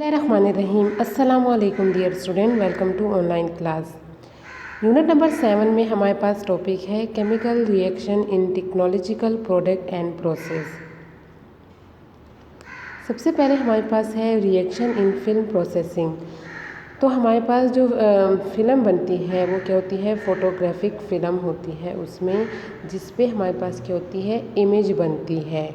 बिस्मिल्लाहिर्रहमानिर्रहीम। अस्सलाम वालेकुम dear student, welcome to online class. Unit number 7 में हमारे पास टॉपिक है chemical reaction in technological product and process. सबसे पहले हमारे पास है रिएक्शन इन फिल्म प्रोसेसिंग। तो हमारे पास जो फ़िल्म बनती है वो क्या होती है, फ़ोटोग्राफिक फ़िल्म होती है उसमें, जिस पे हमारे पास क्या होती है, इमेज बनती है।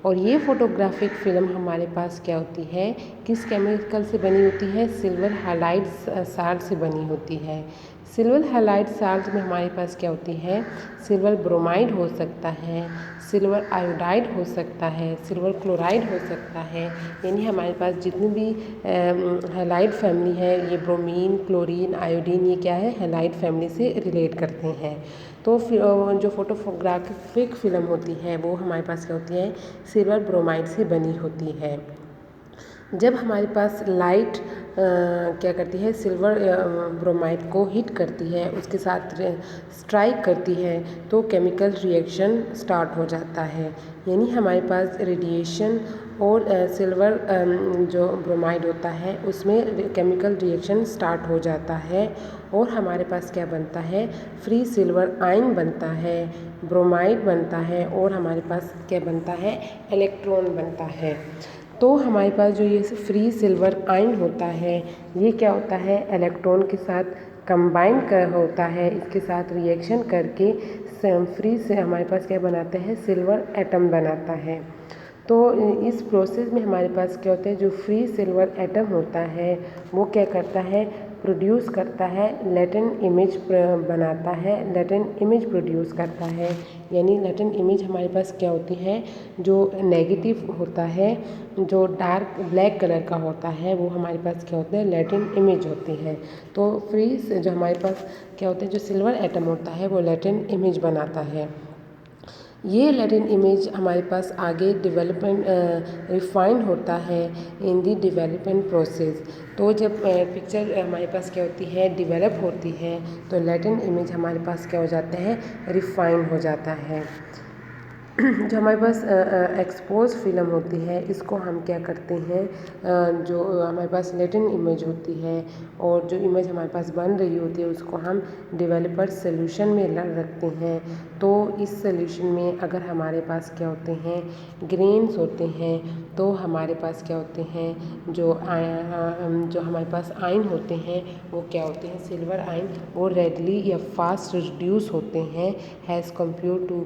और ये फ़ोटोग्राफिक फ़िल्म हमारे पास क्या होती है, किस केमिकल से बनी होती है, सिल्वर हैलाइड साल्ट से बनी होती है। सिल्वर हैलाइड साल्ट में हमारे पास क्या होती है, सिल्वर ब्रोमाइड हो सकता है, सिल्वर आयोडाइड हो सकता है, सिल्वर क्लोराइड हो सकता है। यानी हमारे पास जितनी भी हैलाइड फैमिली है, ये ब्रोमीन, क्लोरीन, आयोडीन, ये क्या है, हैलाइड फैमिली से रिलेट करते हैं। तो जो फोटोग्राफिक फ़िल्म होती है वो हमारे पास क्या होती है, सिल्वर ब्रोमाइड से बनी होती है। जब हमारे पास लाइट क्या करती है, सिल्वर ब्रोमाइड को हिट करती है, उसके साथ स्ट्राइक करती है, तो केमिकल रिएक्शन स्टार्ट हो जाता है। यानी हमारे पास रेडिएशन और सिल्वर जो ब्रोमाइड होता है उसमें केमिकल रिएक्शन स्टार्ट हो जाता है। और हमारे पास क्या बनता है, फ्री सिल्वर आयन बनता है, ब्रोमाइड बनता है, और हमारे पास क्या बनता है, इलेक्ट्रॉन बनता है। तो हमारे पास जो ये फ्री सिल्वर आयन होता है, ये क्या होता है, इलेक्ट्रॉन के साथ कंबाइन होता है, इसके साथ रिएक्शन करके फ्री से हमारे पास क्या बनाता है, सिल्वर एटम बनाता है। तो इस प्रोसेस में हमारे पास क्या होता है, जो फ्री सिल्वर एटम होता है वो क्या करता है, प्रोड्यूस करता है, लेटेंट इमेज बनाता है, लेटेंट इमेज प्रोड्यूस करता है। यानी लेटेंट इमेज हमारे पास क्या होती है, जो नेगेटिव होता है, जो डार्क ब्लैक कलर का होता है, वो हमारे पास क्या होता है, लेटेंट इमेज होती है। तो फ्री जो हमारे पास क्या होता है, जो सिल्वर एटम होता है वो लेटेंट इमेज बनाता है। ये लेटेंट इमेज हमारे पास आगे डेवलपमेंट रिफाइन होता है इन दी डेवलपमेंट प्रोसेस। तो जब पिक्चर हमारे पास क्या होती है, डेवलप होती है, तो लेटेंट इमेज हमारे पास क्या हो जाता है, रिफाइन हो जाता है। जो हमारे पास एक्सपोज फिल्म होती है, इसको हम क्या करते हैं, जो हमारे पास लेटेंट इमेज होती है और जो इमेज हमारे पास बन रही होती है उसको हम डेवलपर सोल्यूशन में रखते हैं। तो इस सोल्यूशन में अगर हमारे पास क्या होते हैं, ग्रेन्स होते हैं, तो हमारे पास क्या होते हैं, जो हमारे पास आयन होते हैं वो क्या होते हैं, सिल्वर आयन, वो रेडली या फास्ट रिड्यूस होते हैं हैज़ कम्पेयर टू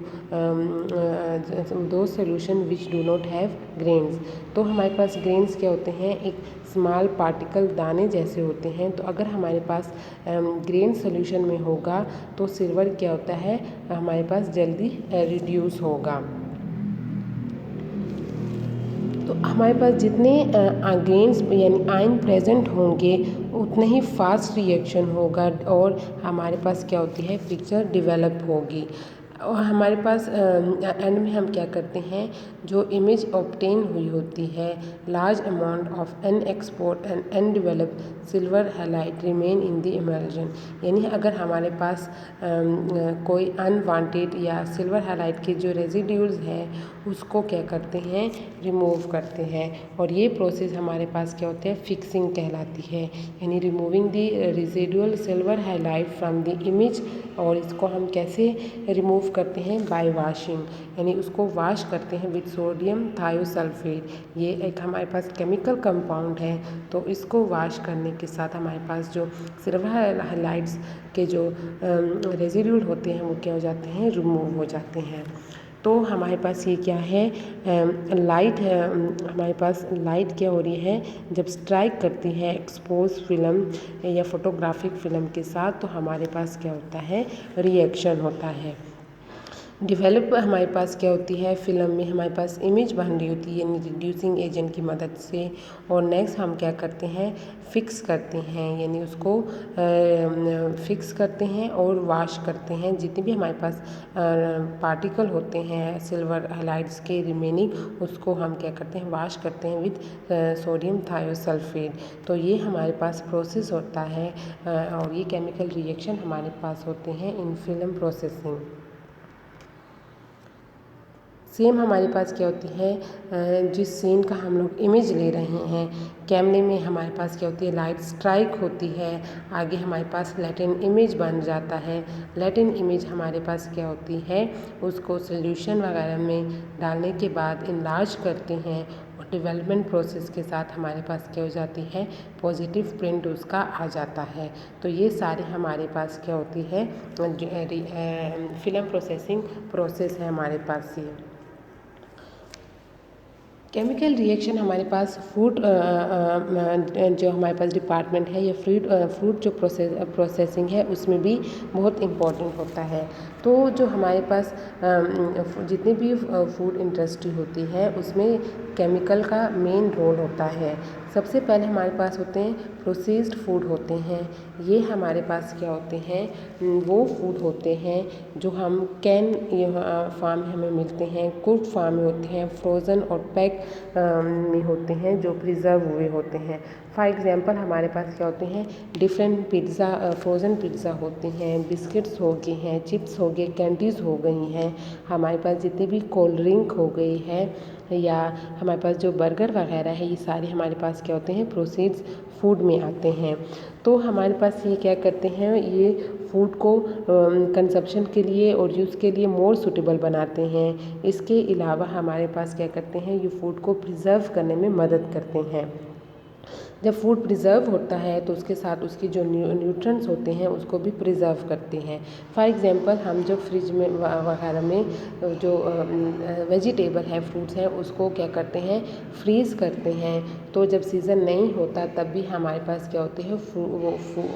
दो solution which do not have grains. तो हमारे पास ग्रेन्स क्या होते हैं, एक स्मॉल पार्टिकल दाने जैसे होते हैं। तो अगर हमारे पास ग्रेन सोल्यूशन में होगा तो सिल्वर क्या होता है, हमारे पास जल्दी रिड्यूस होगा। तो हमारे पास जितने ग्रेन्स यानी आयन प्रेजेंट होंगे उतने ही फास्ट रिएक्शन होगा और हमारे पास क्या होती है, पिक्चर डेवलप होगी। और हमारे पास एंड में हम क्या करते हैं, जो इमेज ऑब्टेन हुई होती है, large amount of unexposed and undeveloped silver halide remain in the emulsion. यानी अगर हमारे पास कोई अनवांटेड या सिल्वर हैलाइड के जो रेजिड्यूल्स हैं उसको क्या करते हैं, रिमूव करते हैं। और ये प्रोसेस हमारे पास क्या होते हैं, फिक्सिंग कहलाती है। यानी removing the residual silver halide from the image. और इसको हम कैसे रिमूव करते हैं, बाय वॉशिंग, यानी उसको वॉश करते हैं विद सोडियम थायोसल्फेट। ये एक हमारे पास केमिकल कंपाउंड है। तो इसको वॉश करने के साथ हमारे पास जो सिल्वर हैलाइड्स के जो रेजिड्यूल होते हैं वो क्या हो जाते हैं, रिमूव हो जाते हैं। तो हमारे पास ये क्या है, लाइट है, हमारे पास लाइट क्या हो रही है, जब स्ट्राइक करती है एक्सपोज फिल्म या फोटोग्राफिक फिल्म के साथ, तो हमारे पास क्या होता है, रिएक्शन होता है। डेवलप हमारे पास क्या होती है, फिल्म में हमारे पास इमेज बन रही होती है यानी रिड्यूसिंग एजेंट की मदद से। और नेक्स्ट हम क्या करते हैं, फिक्स करते हैं, यानी उसको फिक्स करते हैं और वॉश करते हैं। जितने भी हमारे पास पार्टिकल होते हैं सिल्वर हैलाइड्स के रिमेनिंग, उसको हम क्या करते हैं, वॉश करते हैं विद सोडियम थायोसल्फेट। तो ये हमारे पास प्रोसेस होता है और ये केमिकल रिएक्शन हमारे पास होते हैं इन फिल्म प्रोसेसिंग। सेम हमारे पास क्या होती है, जिस सीन का हम लोग इमेज ले रहे हैं, कैमरे में हमारे पास क्या होती है, लाइट स्ट्राइक होती है, आगे हमारे पास लैटिन इमेज बन जाता है। लैटिन इमेज हमारे पास क्या होती है, उसको सोल्यूशन वगैरह में डालने के बाद इनलार्ज करते हैं और डेवलपमेंट प्रोसेस के साथ हमारे पास क्या हो जाती है, पॉजिटिव प्रिंट उसका आ जाता है। तो ये सारे हमारे पास क्या होती है, फिल्म प्रोसेसिंग प्रोसेस है हमारे पास ये। केमिकल रिएक्शन हमारे पास फूड जो हमारे पास डिपार्टमेंट है, ये फ्रूट जो प्रोसेसिंग है उसमें भी बहुत इम्पोर्टेंट होता है। तो जो हमारे पास जितनी भी फूड इंडस्ट्री होती है उसमें केमिकल का मेन रोल होता है। सबसे पहले हमारे पास होते हैं प्रोसेस्ड फूड होते हैं। ये हमारे पास क्या होते हैं, वो फूड होते हैं जो हम कैन फार्म में हमें मिलते हैं, कुक्ड फार्म में होते हैं, फ्रोज़न और पैक में होते हैं, जो प्रिजर्व हुए होते हैं। फॉर एग्जांपल हमारे पास क्या होते हैं, डिफरेंट पिज़्ज़ा, फ्रोज़न पिज़्ज़ा होते हैं, बिस्किट्स हो गए हैं, चिप्स हो गए, कैंडीज़ हो गई हैं, हमारे पास जितनी भी कोल्ड ड्रिंक हो गई है, या हमारे पास जो बर्गर वगैरह है, ये सारे हमारे पास क्या होते हैं, प्रोसेस्ड फूड में आते हैं। तो हमारे पास ये क्या करते हैं, ये फूड को कंजप्शन के लिए और यूज़ के लिए मोर सूटेबल बनाते हैं। इसके अलावा हमारे पास क्या करते हैं, ये फूड को प्रिजर्व करने में मदद करते हैं। जब फूड प्रिजर्व होता है तो उसके साथ उसकी जो न्यूट्रंट्स होते हैं उसको भी प्रिजर्व करते हैं। फॉर एग्जांपल हम जो फ्रिज में वगैरह में जो वेजिटेबल है, फ्रूट्स हैं, उसको क्या करते हैं, फ्रीज़ करते हैं। तो जब सीज़न नहीं होता तब भी हमारे पास क्या होते हैं,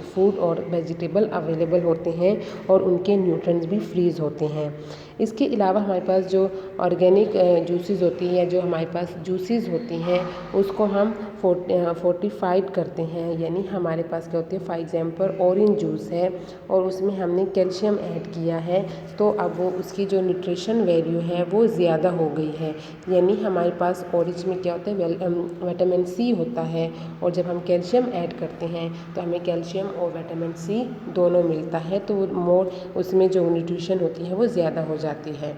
फूड और वेजिटेबल अवेलेबल होते हैं और उनके न्यूट्रंट्स भी फ्रीज़ होते हैं। इसके अलावा हमारे पास जो ऑर्गेनिक जूसेस होती हैं, जो हमारे पास जूसेस होती हैं, उसको हम फोर्टिफाइड करते हैं। यानी हमारे पास क्या होती है, फॉर एग्जांपल ऑरेंज जूस है और उसमें हमने कैल्शियम ऐड किया है, तो अब वो उसकी जो न्यूट्रिशन वैल्यू है वो ज़्यादा हो गई है। यानी हमारे पास ऑरेंज में क्या होता है, विटामिन सी होता है, और जब हम कैल्शियम ऐड करते हैं तो हमें कैल्शियम और विटामिन सी दोनों मिलता है, तो मोर उसमें जो न्यूट्रिशन होती है वो ज़्यादा हो जाती है।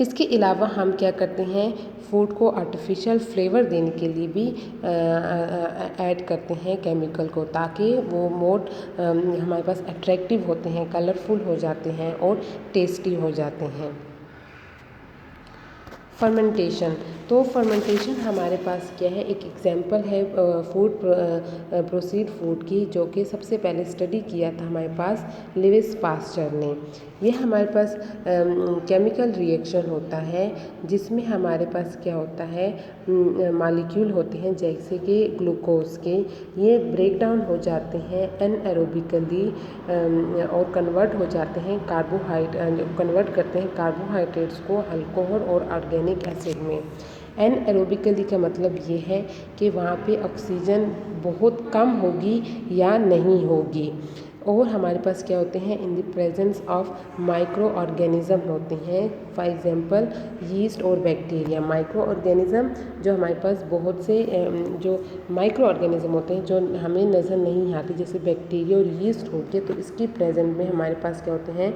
इसके अलावा हम क्या करते हैं, फूड को आर्टिफिशियल फ्लेवर देने के लिए भी ऐड करते हैं केमिकल को, ताकि वो मोर हमारे पास अट्रैक्टिव होते हैं, कलरफुल हो जाते हैं और टेस्टी हो जाते हैं। फर्मेंटेशन, तो फर्मेंटेशन हमारे पास क्या है, एक एग्जांपल है प्रोसीड फूड की, जो कि सबसे पहले स्टडी किया था हमारे पास लिविस पास्चर ने। ये हमारे पास केमिकल रिएक्शन होता है जिसमें हमारे पास क्या होता है, मॉलिक्यूल होते हैं जैसे कि ग्लूकोज के, ये ब्रेक डाउन हो जाते हैं एनएरोबिकली और कन्वर्ट हो जाते हैं कन्वर्ट करते हैं कार्बोहाइड्रेट्स को अल्कोहल और ऑर्गेनिक एसिड में। एनएरोबिकली का मतलब ये है कि वहाँ पे ऑक्सीजन बहुत कम होगी या नहीं होगी। और हमारे पास क्या होते हैं, in the presence of micro organism होते हैं, फॉर एग्जांपल यीस्ट और बैक्टीरिया। माइक्रो ऑर्गेनिज्म जो हमारे पास बहुत से जो माइक्रो ऑर्गेनिज्म होते हैं जो हमें नज़र नहीं आते, जैसे बैक्टीरिया और यीस्ट हो गए, तो इसकी प्रेजेंट में हमारे पास क्या होते हैं,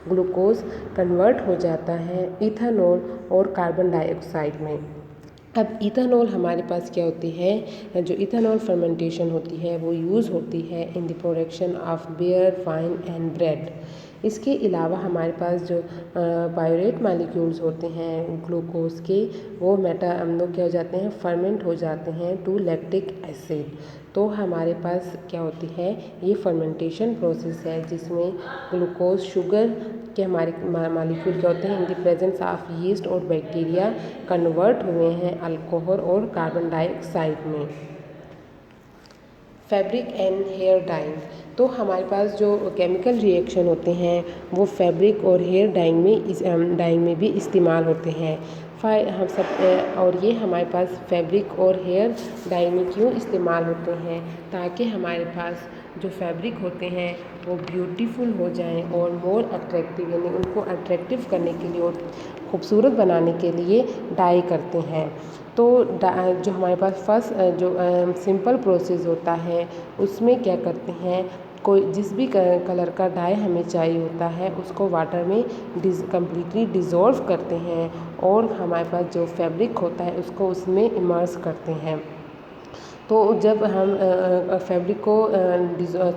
ग्लूकोज कन्वर्ट हो जाता है इथेनॉल और कार्बन डाइऑक्साइड में। अब इथेनॉल हमारे पास क्या होती है, जो इथेनॉल फर्मेंटेशन होती है वो यूज़ होती है in the production of beer, wine and bread. इसके अलावा हमारे पास जो पायरेट मॉलिक्यूल्स होते हैं ग्लूकोज के, वो हम लोग क्या हो जाते हैं, फर्मेंट हो जाते हैं टू लैक्टिक एसिड। तो हमारे पास क्या होती है, ये फर्मेंटेशन प्रोसेस है जिसमें ग्लूकोज शुगर के हमारे मॉलिक्यूल क्या होते हैं, in the presence of yeast और बैक्टीरिया कन्वर्ट हुए हैं अल्कोहल और कार्बन डाइऑक्साइड में। फैब्रिक एंड हेयर डाइंग, तो हमारे पास जो केमिकल रिएक्शन होते हैं वो फैब्रिक और हेयर डाइंग में भी इस्तेमाल होते हैं। हम सब और ये हमारे पास फैब्रिक और हेयर डाइंग में क्यों इस्तेमाल होते हैं, ताकि हमारे पास जो फैब्रिक होते हैं वो ब्यूटीफुल हो जाएं और मोर अट्रैक्टिव, यानी उनको अट्रैक्टिव करने के लिए और खूबसूरत बनाने के लिए डाई करते हैं। तो जो हमारे पास फर्स्ट जो सिंपल प्रोसेस होता है उसमें क्या करते हैं कोई जिस भी कलर का डाई हमें चाहिए होता है उसको वाटर में कम्प्लीटली डिज़ोल्व करते हैं और हमारे पास जो फैब्रिक होता है उसको उसमें इमर्स करते हैं। तो जब हम फैब्रिक को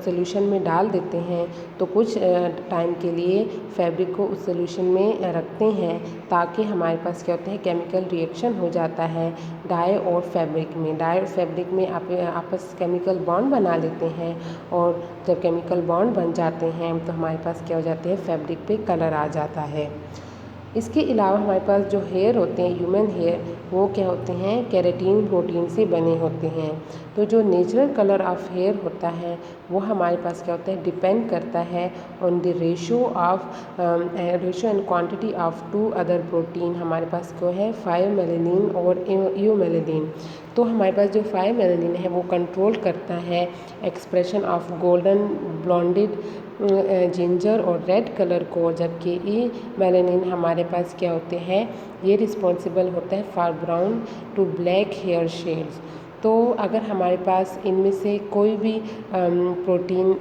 सॉल्यूशन में डाल देते हैं तो कुछ टाइम के लिए फैब्रिक को उस सॉल्यूशन में रखते हैं ताकि हमारे पास क्या होता है केमिकल रिएक्शन हो जाता है डाई और फैब्रिक में आपस केमिकल बॉन्ड बना लेते हैं और जब केमिकल बॉन्ड बन जाते हैं तो हमारे पास क्या हो जाते हैं फैब्रिक पे कलर आ जाता है। इसके अलावा हमारे पास जो हेयर होते हैं ह्यूमन हेयर वो क्या होते हैं केराटिन प्रोटीन से बने होते हैं। तो जो नेचुरल कलर ऑफ हेयर होता है वो हमारे पास क्या होता है डिपेंड करता है on the ratio and quantity of 2 other protein. हमारे पास क्या है 5 मेलानिन और यूमेलानिन। तो हमारे पास जो 5 मेलानिन है वो कंट्रोल करता है एक्सप्रेशन ऑफ गोल्डन ब्लॉन्डेड जिंजर और रेड कलर को, जबकि ई मेलानिन हमारे पास क्या होते हैं ये रिस्पॉन्सिबल होता है for brown to black hair shades. तो अगर हमारे पास इनमें से कोई भी प्रोटीन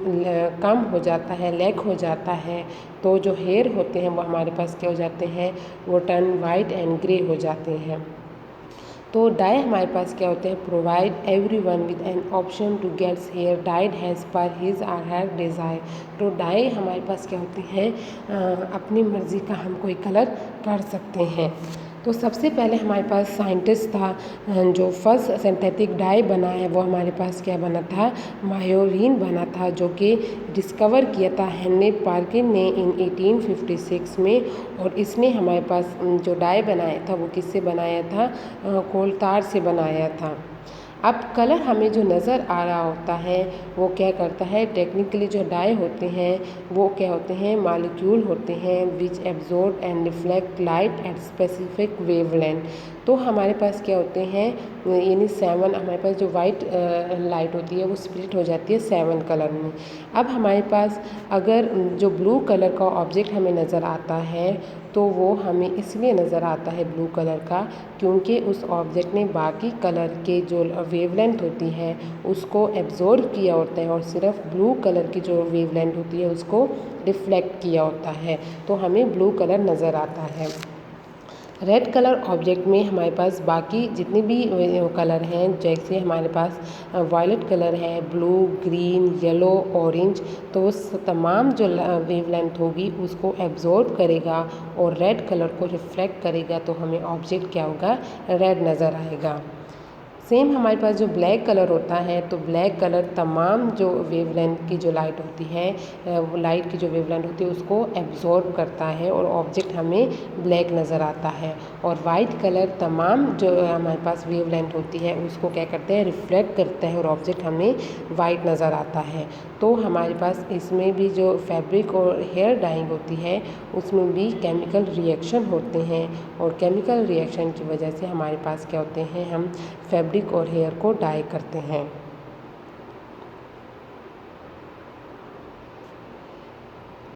कम हो जाता है लैक हो जाता है तो जो हेयर होते हैं वो हमारे पास क्या हो जाते हैं वो टर्न वाइट एंड ग्रे हो जाते हैं। तो डाई हमारे पास क्या होते हैं provide everyone with an option to gets hair dyed as per his or her desire. तो डाई हमारे पास क्या होती है अपनी मर्ज़ी का हम कोई कलर कर सकते हैं। तो सबसे पहले हमारे पास साइंटिस्ट था जो फर्स्ट सिंथेटिक डाई बना है वो हमारे पास क्या बना था मायोरीन बना था, जो कि डिस्कवर किया था हेनरी पार्किन ने इन 1856 में। और इसने हमारे पास जो डाई बनाया था वो किससे बनाया था कोल तार से बनाया था। अब कलर हमें जो नज़र आ रहा होता है वो क्या करता है टेक्निकली जो डाई होते हैं वो क्या होते हैं मॉलिक्यूल होते हैं विच absorb and reflect light at specific wavelength. तो हमारे पास क्या होते हैं यानी 7 हमारे पास जो वाइट लाइट होती है वो स्प्लिट हो जाती है 7 कलर में। अब हमारे पास अगर जो ब्लू कलर का ऑब्जेक्ट हमें नज़र आता है तो वो हमें इसलिए नज़र आता है ब्लू कलर का क्योंकि उस ऑब्जेक्ट ने बाकी कलर के जो वेवलेंथ होती है उसको एब्जॉर्ब किया होता है और सिर्फ ब्लू कलर की जो वेवलेंथ होती है उसको रिफ्लेक्ट किया होता है, तो हमें ब्लू कलर नज़र आता है। रेड कलर ऑब्जेक्ट में हमारे पास बाकी जितने भी कलर हैं जैसे हमारे पास वायलेट कलर है ब्लू ग्रीन येलो ऑरेंज, तो उस तमाम जो वेवलेंथ होगी उसको एब्जॉर्ब करेगा और रेड कलर को रिफ्लेक्ट करेगा, तो हमें ऑब्जेक्ट क्या होगा रेड नज़र आएगा। सेम हमारे पास जो ब्लैक कलर होता है तो ब्लैक कलर तमाम जो वेवलेंथ की जो लाइट होती है वो लाइट की जो वेवलेंथ होती है उसको एब्जॉर्ब करता है और ऑब्जेक्ट हमें ब्लैक नज़र आता है। और वाइट कलर तमाम जो हमारे पास वेवलेंथ होती है उसको क्या करते हैं रिफ्लेक्ट करता है और ऑब्जेक्ट हमें वाइट नज़र आता है। तो हमारे पास इसमें भी जो फैब्रिक और हेयर डाइंग होती है उसमें भी केमिकल रिएक्शन होते हैं और केमिकल रिएक्शन की वजह से हमारे पास क्या होते हैं हम फैब्रिक और हेयर को डाई करते हैं।